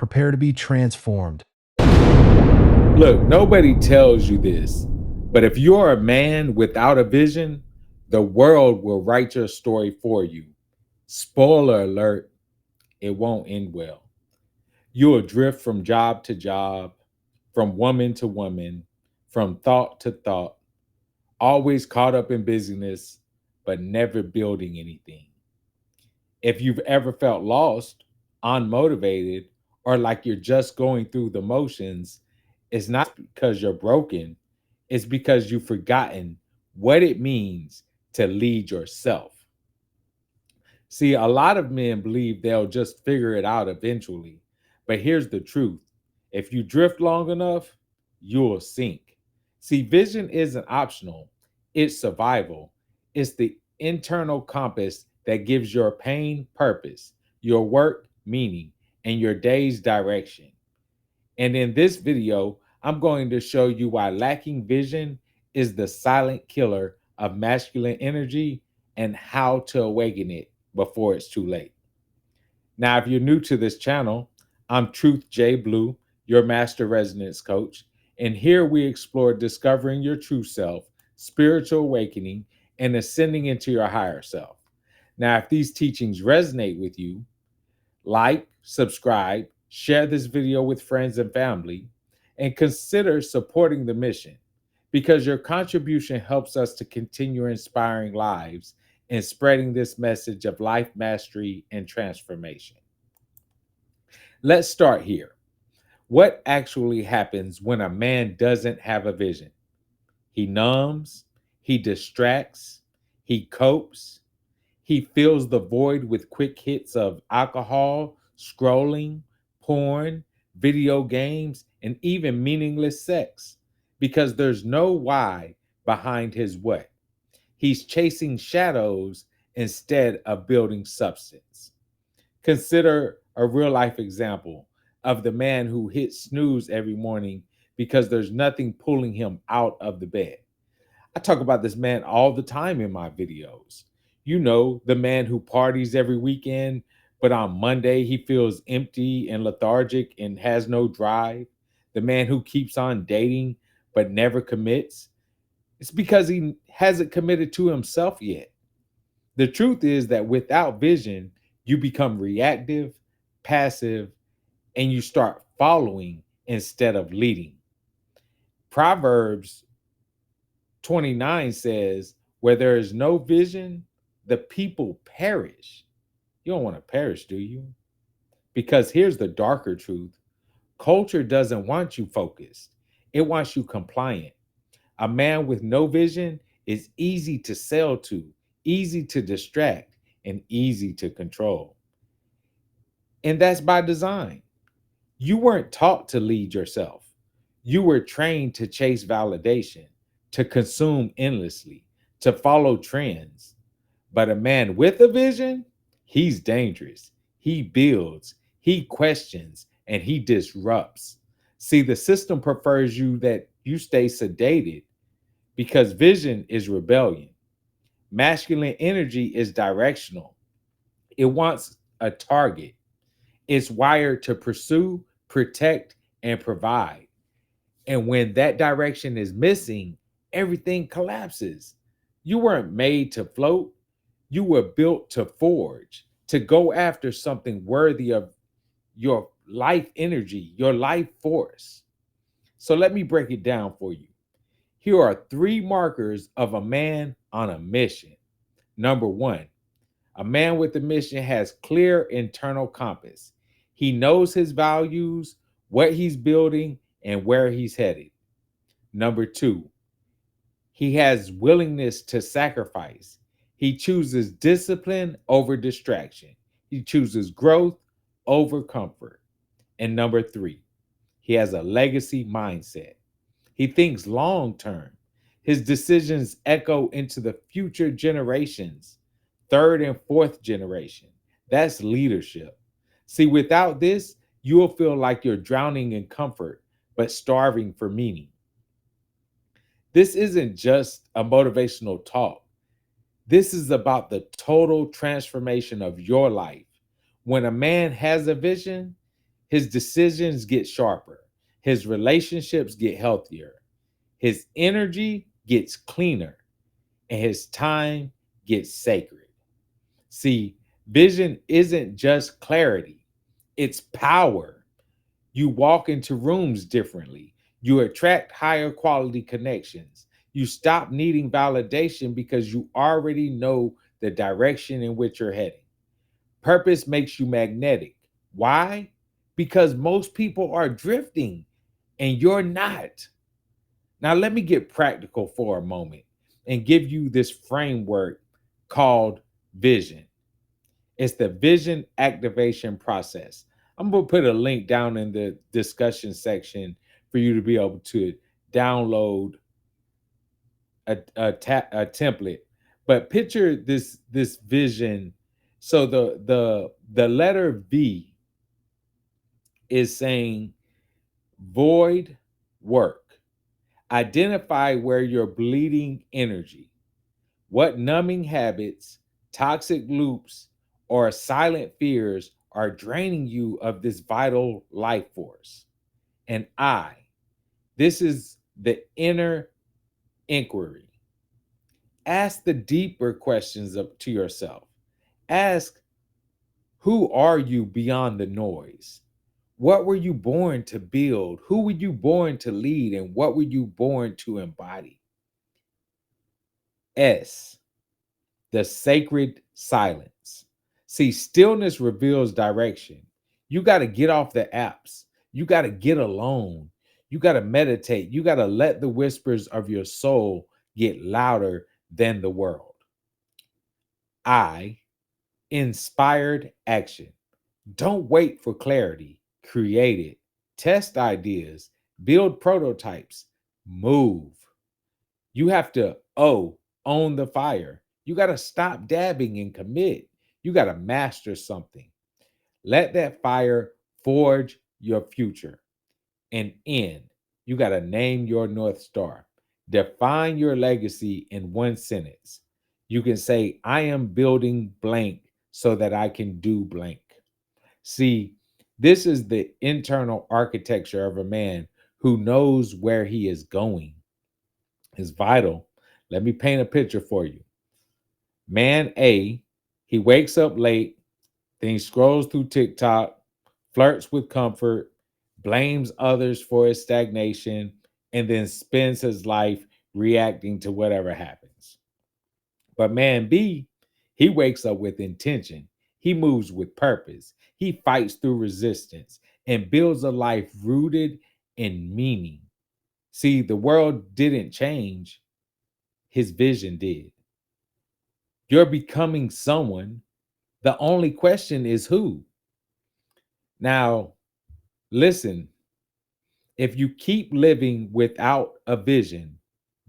Prepare to be transformed. Look, nobody tells you this, but if you're a man without a vision, the world will write your story for you. Spoiler alert, it won't end well. You'll drift from job to job, from woman to woman, from thought to thought, always caught up in busyness, but never building anything. If you've ever felt lost, unmotivated, or like you're just going through the motions, it's not because you're broken, it's because you've forgotten what it means to lead yourself. See, a lot of men believe they'll just figure it out eventually. But here's the truth: if you drift long enough, you'll sink. See, vision isn't optional, it's survival. It's the internal compass that gives your pain purpose, your work meaning, and your days direction. And in this video, I'm going to show you why lacking vision is the silent killer of masculine energy and how to awaken it before it's too late. Now, if you're new to this channel, I'm Truth J Blue, your master resonance coach. And here we explore discovering your true self, spiritual awakening, and ascending into your higher self. Now, if these teachings resonate with you, like, subscribe, share this video with friends and family, and consider supporting the mission because your contribution helps us to continue inspiring lives and spreading this message of life mastery and transformation. Let's start here. What actually happens when a man doesn't have a vision? He numbs, he distracts, he copes, he fills the void with quick hits of alcohol, scrolling, porn, video games, and even meaningless sex because there's no why behind his what. He's chasing shadows instead of building substance. Consider a real life example of the man who hits snooze every morning because there's nothing pulling him out of the bed. I talk about this man all the time in my videos. You know, the man who parties every weekend, but on Monday he feels empty and lethargic and has no drive. The man who keeps on dating but never commits. It's because he hasn't committed to himself yet. The truth is that without vision, you become reactive, passive, and you start following instead of leading. Proverbs 29 says, where there is no vision, the people perish. You don't want to perish, do you? Because here's the darker truth: culture doesn't want you focused, it wants you compliant. A man with no vision is easy to sell to, easy to distract, and easy to control. And that's by design. You weren't taught to lead yourself. You were trained to chase validation, to consume endlessly, to follow trends. But a man with a vision, he's dangerous. He builds, he questions, and he disrupts. See, the system prefers you stay sedated because vision is rebellion. Masculine energy is directional. It wants a target. It's wired to pursue, protect, and provide. And when that direction is missing, everything collapses. You weren't made to float, you were built to forge, to go after something worthy of your life energy, your life force. So let me break it down for you. Here are three markers of a man on a mission. Number one, a man with a mission has clear internal compass. He knows his values, what he's building, and where he's headed. Number two, he has willingness to sacrifice. He chooses discipline over distraction. He chooses growth over comfort. And number three, he has a legacy mindset. He thinks long term. His decisions echo into the future generations, third and fourth generation. That's leadership. See, without this, you will feel like you're drowning in comfort, but starving for meaning. This isn't just a motivational talk. This is about the total transformation of your life. When a man has a vision, His decisions get sharper, his relationships get healthier, his energy gets cleaner, and his time gets sacred. See, vision isn't just clarity, it's power. You walk into rooms differently, you attract higher quality connections. You stop needing validation because you already know the direction in which you're heading. Purpose makes you magnetic. Why? Because most people are drifting and you're not. Now, let me get practical for a moment and give you this framework called vision. It's the vision activation process. I'm going to put a link down in the discussion section for you to be able to download a template. But picture this vision. So the letter V is saying void work. Identify where you're bleeding energy. What numbing habits, toxic loops, or silent fears are draining you of this vital life force? And this is the inner inquiry. Ask the deeper questions to yourself. Ask, who are you beyond the noise? What were you born to build? Who were you born to lead? And what were you born to embody? S, the sacred silence. See, stillness reveals direction. You got to get off the apps. You got to get alone. You got to meditate. You got to let the whispers of your soul get louder than the world. I, inspired action. Don't wait for clarity. Create it. Test ideas. Build prototypes. Move. You have to own the fire. You got to stop dabbing and commit. You got to master something. Let that fire forge your future. And N, you got to name your North Star. Define your legacy in one sentence. You can say, I am building blank so that I can do blank. See, this is the internal architecture of a man who knows where he is going. It's vital. Let me paint a picture for you. Man A, he wakes up late, then he scrolls through TikTok, flirts with comfort, blames others for his stagnation, and then spends his life reacting to whatever happens. But man B, he wakes up with intention. He moves with purpose. He fights through resistance and builds a life rooted in meaning. See, the world didn't change, his vision did. You're becoming someone. The only question is who. Now, listen, if you keep living without a vision,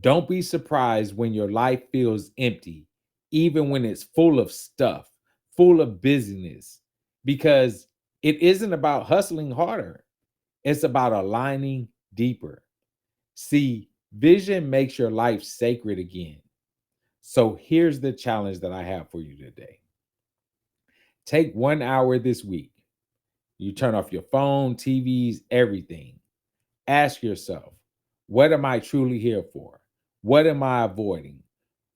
don't be surprised when your life feels empty, even when it's full of stuff, full of busyness, because it isn't about hustling harder, it's about aligning deeper. See, vision makes your life sacred again. So here's the challenge that I have for you today. Take 1 hour this week. You turn off your phone, TVs, everything. Ask yourself, what am I truly here for? What am I avoiding?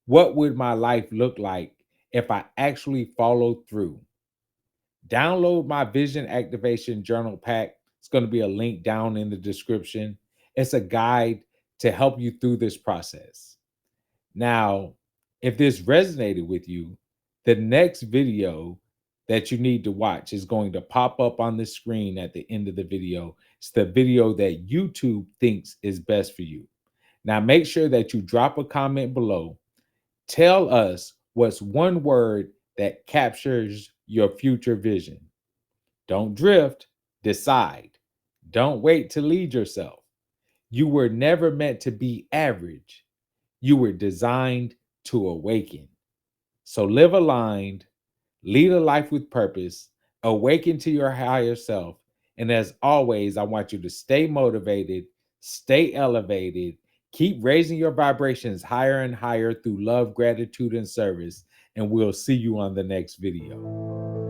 What would my life look like if I actually followed through? Download my Vision Activation Journal Pack. It's going to be a link down in the description. It's a guide to help you through this process. Now, if this resonated with you, the next video that you need to watch is going to pop up on the screen at the end of the video. It's the video that YouTube thinks is best for you. Now, make sure that you drop a comment below. Tell us what's one word that captures your future vision. Don't drift, decide. Don't wait to lead yourself. You were never meant to be average. You were designed to awaken. So live aligned, lead a life with purpose, awaken to your higher self. And as always, I want you to stay motivated, stay elevated, keep raising your vibrations higher and higher through love, gratitude, and service. And we'll see you on the next video.